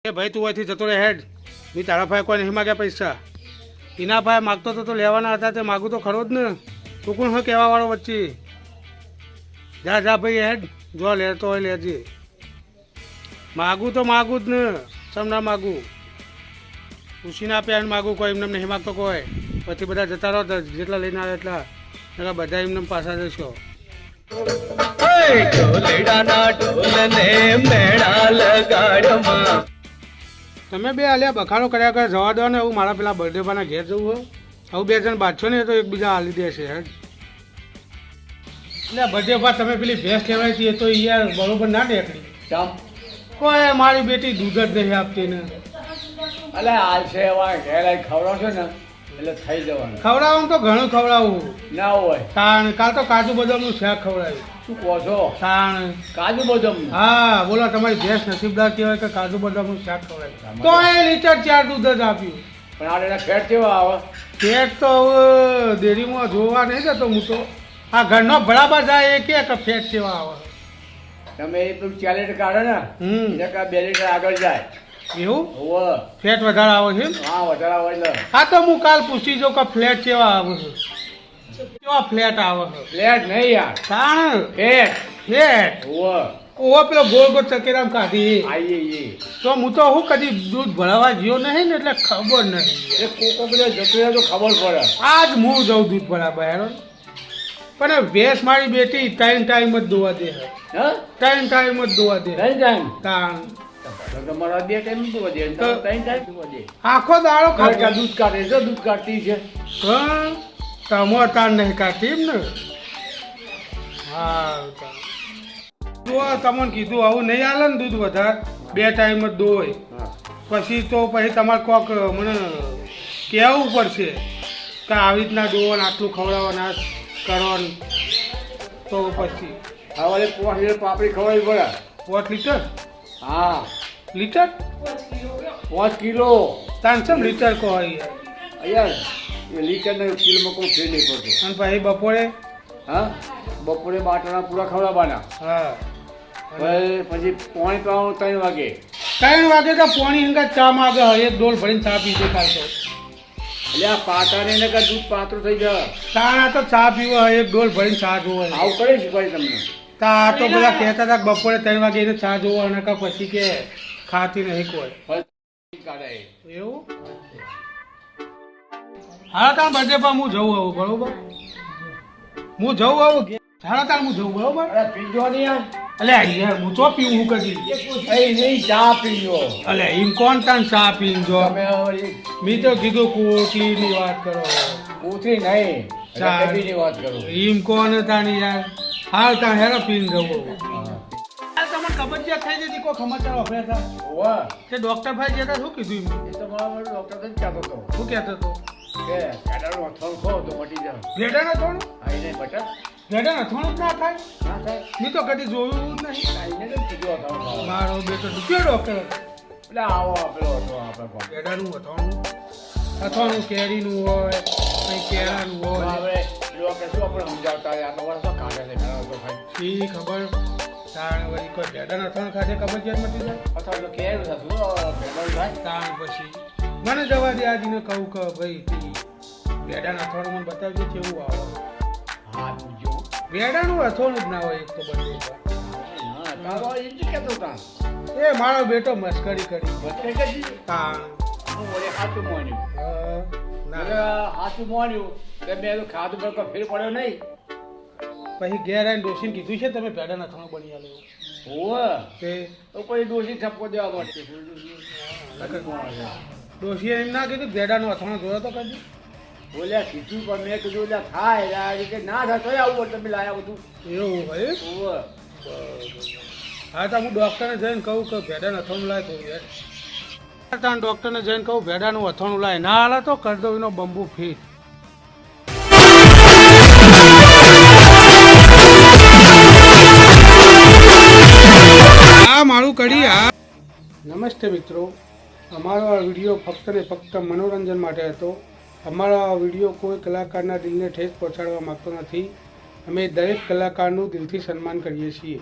એ ભાઈ તું અહીંથી જતો રહે હેડ. મેં તારા ભાઈ કોઈ નહીં માગ્યા પૈસા. એના ભાઈ માગતો તો લેવાના હતા તે માગું તો ખરો જ ને. તું કોણ હોય કહેવા વાળો વચ્ચે? જા જા ભાઈ હેડ, જો લેતો હોય લેજે. માગું તો માગું જ ને, સમ ના માગું. પૂછીને આપ્યા એને માગું કોઈ એમને નહીં માગતો કોઈ. પછી બધા જતા રહો જેટલા લઈને આવે એટલા બધા એમને પાછા જશો. તમે બે આલ્યા બખાડો કર્યા કરે જવા દો ને. એવું મારા પેલા બર્થડે પાના ઘેર જવું હોય આવું બે જણ બાજશો ને તો એકબીજા હાલી દેશે હેડ. એટલે બર્થડે બાદ તમે પેલી ભેંસ કહેવાય છે તો યાર બરોબર ના નીકળી. કોઈ મારી બેટી દૂધ જ નહીં આપતી ને. અલે હાલ છે ઘેર ખવડાવશો ને એટલે થઈ જવાનું. ખવડાવવાનું તો ઘણું ખવડાવવું ના હોય. તાણ કાલ તો કાજુ બદામનું શાક ખવડાવ્યું. શું કહો છો? તાણ કાજુ બદામ? હા બોલો, તમારી ભેંસ નસીબદાર કહેવાય કે કાજુ બદામનું શાક ખવડાવ્યું. તો એ લીટર 4 દૂધ જ આપ્યું. પણ આ એના ફેટ કેવા આવે? ફેટ તો હવે ડેરીમાં જોવા નહીં જતો હું તો. આ ઘરનો બરાબર જાય એ કે ફેટ કેવા આવે. તમે એ પેલું 4 લીટર કાઢો ને એટલે 2 લીટર આગળ જાય. એવું હોવે. ફેટ વધારે આવે છે? હા વધારે આવે એટલે. હા તો હું કાલ પૂછી જાઉં કે ફ્લેટ કેવા આવે છે. કેવા ફ્લેટ આવે છે? ફ્લેટ નહીં યાર, તાણ ફેટ. ફેટ હોવે. ઓહો પેલો ગોળ ગોળ ચકેરામ કાઢી. આઈએ તો હું તો હું કદી દૂધ ભરાવા ગયો નહીં ને એટલે ખબર નહીં. એ કોકો બધા જતો રહે તો ખબર પડે. આજ હું જાઉં દૂધ ભરાવા હેરો. પણ ભેંસ મારી બેટી 3 ટાઈમ જ દોવા દે. હા 3 ટાઈમ જ દોવા દે. નહીં જાય તાણ તમારા 2 ટાઈમ દૂધ દે, 3 ટાઈમ દૂધ દે. આખો દાડો કાઢતા દૂધ કાઢે છે, દૂધ કાઢતી છે. હા તમો તાણ નહીં કાઢતી એમ ને. હા જો તમને કીધું આવું નહીં હાલે ને દૂધ વધારે 2 ટાઈમ જ દોય. પછી તો પછી તમારે કોક મને કહેવું પડશે કે આવી રીતના દોવાનું આટલું ખવડાવવાના કરવાનું. તો પછી હા વાલે 5 લીટર પાપડી ખવાય પડે. 5 લીટર? હા લીટર 5 કિલો. તાનસમ લીટર કહો યાર. યાર એ લીટર ને કિલોમાં કોઈ ફેર નહીં પડતો. અને પછી બપોરે? હા બપોરે બાટણા પૂરા ખવડાવવાના. હા પછી પોણી પાવાનું 3 વાગે. 3 વાગે તો પોણી હંગા ચા માગે. એક ડોલ ભરીને ચા પી દે કાલ તો. એટલે આ પાટાને ને કે દૂધ પાતળું થઈ જાય. તાણા તો ચા પીવો એક ડોલ ભરીને ચા જોવે. આવું કરે શીખવાય તમને? તા તો બધા કહેતા હતા કે બપોરે 3 વાગે એને ચા જોવો અને પછી કે ખાતી નહીં કોઈ. એવું હા તાર બર્થડે પર હું જવું આવું બરોબર. હું જવું આવું સારા તાર હું જવું બરોબર. અરે પીજો નહીં યાર. અલે યાર હું તો પીવું હું કદી. એ નહીં ચા પીજો. અલે એમ કોણ તાન ચા પીને જો? તમે મેં તો કીધું કોટલીની વાત કરો. પૂછી નહીં ચા ની વાત કરું. એમ કોણ તાની યાર. હાલ તાર હેરો પીને જવું. તમને કબજિયાત થઈ જતી કોઈ સમાચાર વાપર્યા હતા? વાહ તે ડોક્ટર ભાઈ જતા શું કીધું એમને? એ તો મારા ડોક્ટર જ કહેતો હતો શું કહેતો હતો? કે કાઢાનું અથાણું ખાઓ તો મટી જાય. ભેડા અથાણું? આઈને બટર ભેડા અથાણું જ ના થાય? ના થાય. મેં તો કદી જોયું જ નહીં. આઈને જ કીધું અથાણું ખાઓ. મારો બેટો કયો ડોક્ટર હતો? એટલે આવો આપેલો હતો આપણે કોણ. ભેડાનું અથાણું? અથાણું કેરીનું હોય કંઈ કેળાનું હોય. હવે ડોક્ટર શું આપણે સમજાવતા આ તો વર્ષો કાઢે છે ઘણા તો ખાઈ. શી ખબર તાણ વળી કોઈ ભેડાનું અથાણું ખાધે કબજિયાત મટી જાય? અથવા તો કેવું થતું ભેગા થાય. તાણ પછી મને જવા દે આજને કહું કે ભાઈ ભેડાનું અથાણું મને બતાવજો કેવું આવે. હા પૂછજો. ભેડાનું અથાણું જ ના હોય એક તો બધું. હા તારો એ જ કહેતો હતા. એ મારો બેટો મસ્કરી કરી. બચે કે તાણ હું વળી હાથું મોન્યું. ના હાથું મોન્યું તે મેં ખાધું પર કોઈ ફેર પડ્યો નહીં. પછી ઘેર આવીને ડોસીને કીધું છે તમે ભેડા અથાણું બની આલ્યું. હોવે તે તો કોઈ ડોસી ઠપકો દેવા માટે. ડોસીએ એમ ના કીધું ભેડાનું અથાણું જોયો તો કદી? બોલ્યા કીધું પણ મેં કીધું એટલે થાય કે ના થાય તોય આવું તમે લાયા બધું. એવું હોય? હોવે હા તો હું ડૉક્ટરને જઈને કહું કે ભેડાનું અથાણું લાય થોડું યાર. ત્યાં ડૉક્ટરને જઈને કહું ભેડાનું અથાણું લાય. ના હાલે તો કરી દઉં એનો બંબુ ફીટ. મારું કરી હા. નમસ્તે મિત્રો, અમારો આ વિડીયો ફક્ત ને ફક્ત મનોરંજન માટે હતો. અમારો આ વિડીયો કોઈ કલાકારના દિલને ઠેસ પહોંચાડવા માગતો નથી. અમે દરેક કલાકારનું દિલથી સન્માન કરીએ છીએ.